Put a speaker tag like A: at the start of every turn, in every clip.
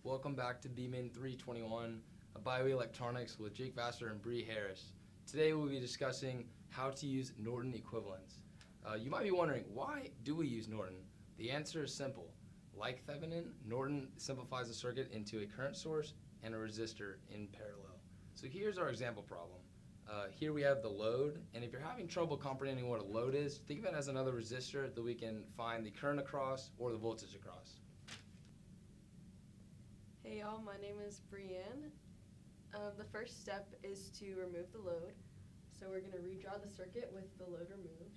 A: Welcome back to BMEN 321, a bioelectronics with Jake Vassar and Bree Harris. Today we'll be discussing how to use Norton equivalents. You might be wondering, why do we use Norton? The answer is simple. Like Thevenin, Norton simplifies the circuit into a current source and a resistor in parallel. So here's our example problem. Here we have the load, and if you're having trouble comprehending what a load is, think of it as another resistor that we can find the current across or the voltage across.
B: Hey y'all, my name is Brienne. The first step is to remove the load. So we're going to redraw the circuit with the load removed.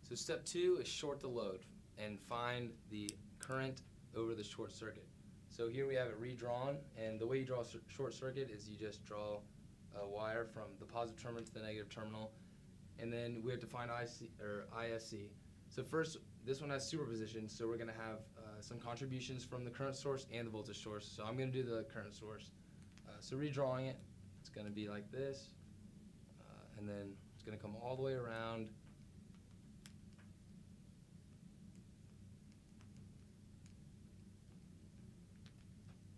A: So step 2 is short the load and find the current over the short circuit. So here we have it redrawn, and the way you draw a short circuit is you just draw a wire from the positive terminal to the negative terminal, and then we have to find ISC. So first, this one has superposition, so we're going to have some contributions from the current source and the voltage source. So I'm going to do the current source. So redrawing it, it's going to be like this, and then it's going to come all the way around.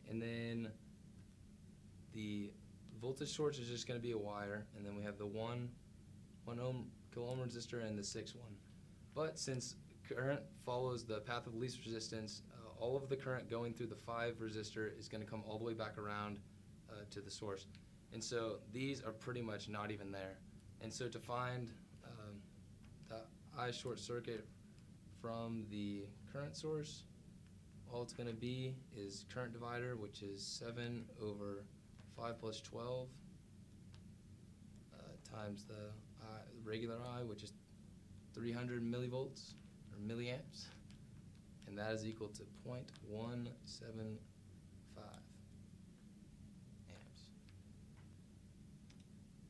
A: And then the voltage source is just going to be a wire, and then we have the 1 kilo ohm resistor and the 6 one. But since current follows the path of least resistance, all of the current going through the 5 resistor is going to come all the way back around to the source. And so these are pretty much not even there. And so to find the I short circuit from the current source, all it's going to be is current divider, which is 7 over 5 plus 12 times the regular I, which is 300 millivolts or milliamps, and that is equal to 0.175 amps.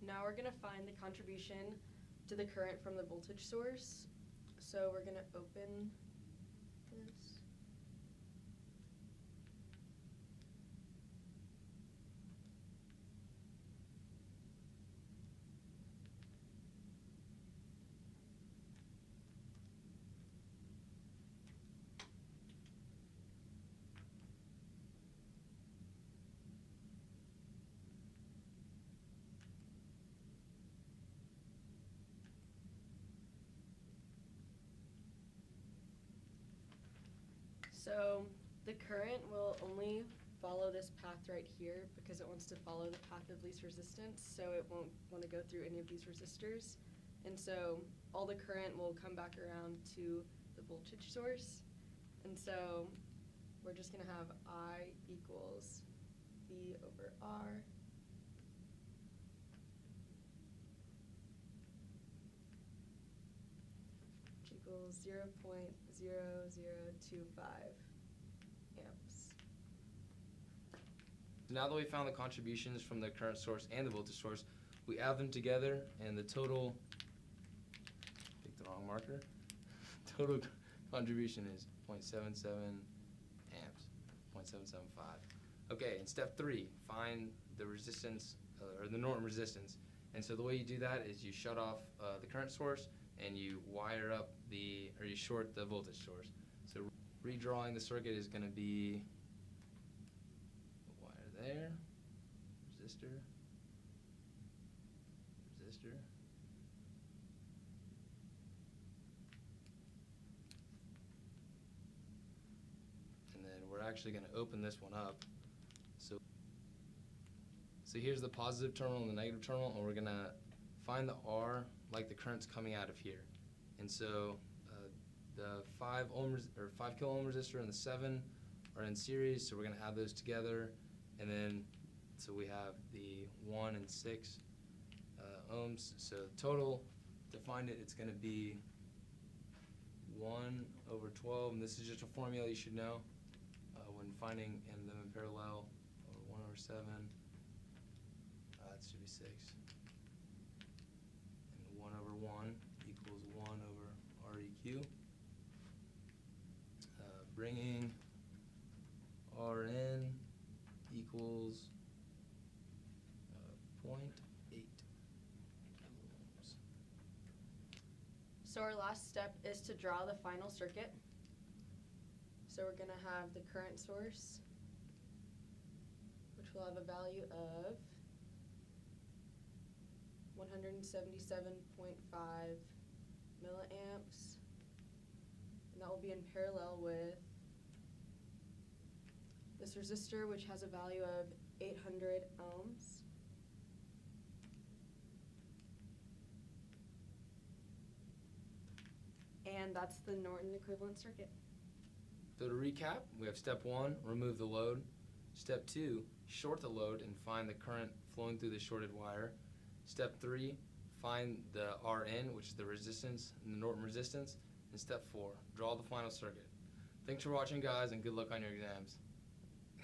B: Now we're going to find the contribution to the current from the voltage source. So we're going to open this. So the current will only follow this path right here because it wants to follow the path of least resistance, so it won't want to go through any of these resistors. And so all the current will come back around to the voltage source. And so we're just going to have I equals V over R. Which equals 0.0025 amps.
A: Now that we found the contributions from the current source and the voltage source, we add them together, and the total, pick the wrong marker, total contribution is 0.77 amps, 0.775. Okay, in step 3, find the resistance, or the Norton resistance. And so the way you do that is you shut off the current source, and you wire up or you short the voltage source. So redrawing the circuit is going to be a wire there, resistor, and then we're actually going to open this one up. So So here's the positive terminal and the negative terminal, and we're gonna find the R like the current's coming out of here. And so the 5 kilo ohm resistor and the 7 are in series, so we're gonna add those together, and then so we have the 1 and 6 ohms. So total, to find it, it's gonna be 1 over 12, and this is just a formula you should know when finding them in parallel, or 1 over 7. That should be 6. And 1 over 1 equals 1 over Req. Bringing Rn equals 0.8 kiloohms.
B: So our last step is to draw the final circuit. So we're going to have the current source, which will have a value of 177.5 milliamps, and that will be in parallel with this resistor, which has a value of 800 ohms. And that's the Norton equivalent circuit.
A: So to recap, we have step 1, remove the load. Step 2, short the load and find the current flowing through the shorted wire. Step 3, find the Rn, which is the resistance, and the Norton resistance. And step 4, draw the final circuit. Thanks for watching, guys, and good luck on your exams.